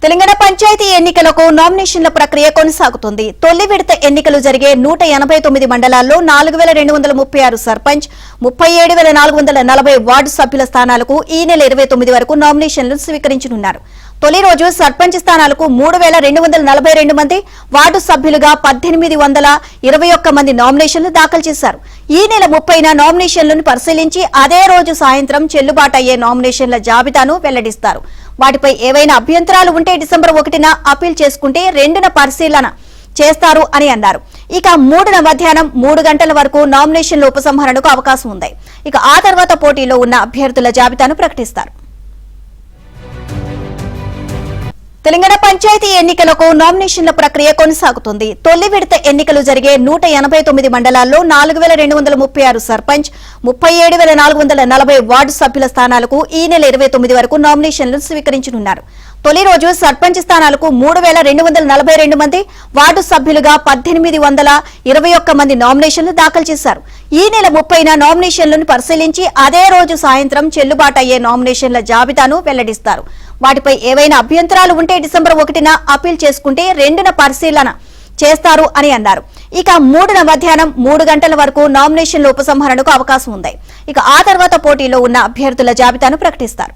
తెలంగాణ పంచాయతీ ఎన్నికలకు నామినేషన్ల ప్రక్రియ కొనసాగుతుంది. తొలి విడత ఎన్నికలు జరిగే 189 మండలాల్లో 4236 సర్పంచ్, 37440 వార్డు సభ్యుల స్థానాలకు ఈ నెల 29 వరకు నామినేషన్లు స్వీకరించనున్నారు. తొలి రోజు సర్పంచ్ స్థానాలకు 3242 మంది, వార్డు సభ్యులుగా 1821 మంది నామినేషన్లు దాఖలు చేశారు. ఈ నెల 30న నామినేషన్లను పరిశీలించి అదే రోజు సాయంత్రం చెల్లుబాటయ్యే నామినేషన్ల జాబితాను వెల్లడిస్తారు. వాటిపై ఏవైనా అభ్యంతరాలు ఉంటే డిసెంబర్ 1న అప్పీల్ చేసుకుంటే 2న పరిశీలన చేస్తారు అని అన్నారు. ఇక 3న మధ్యాహ్నం 3 గంటల వరకు నామినేషన్ల ఉపసంహరణకు అవకాశం ఉంది. ఇక ఆ తర్వాత పోటీలో ఉన్న అభ్యర్థుల జాబితాను ప్రకటిస్తారు. తెలంగాణ పంచాయతీ ఎన్నికలకు నామినేషన్ల ప్రక్రియ కొనసాగుతుంది. తొలి విడత ఎన్నికలు జరిగే 189 మండలాల్లో 4236 సర్పంచ్, 37440 వార్డు సభ్యుల స్థానాలకు ఈ నెల 29 వరకు నామినేషన్లు స్వీకరించనున్నారు. తొలి రోజు సర్పంచ్ స్థానాలకు 3242 మంది, వార్డు సభ్యులుగా 1821 మంది నామినేషన్లు దాఖలు చేశారు. ఈ నెల 30న నామినేషన్లను పరిశీలించి అదే రోజు సాయంత్రం చెల్లుబాటయ్యే నామినేషన్ల జాబితాను వెల్లడిస్తారు. వాటిపై ఏవైనా అభ్యంతరాలు ఉంటే డిసెంబర్ 1న అప్పీల్ చేసుకుంటే 2న పరిశీలన చేస్తారు అని అన్నారు. ఇక 3న మధ్యాహ్నం 3 గంటల వరకు నామినేషన్ల ఉపసంహరణకు అవకాశం ఉంది. ఇక ఆ తర్వాత పోటీలో ఉన్న అభ్యర్థుల జాబితాను ప్రకటిస్తారు.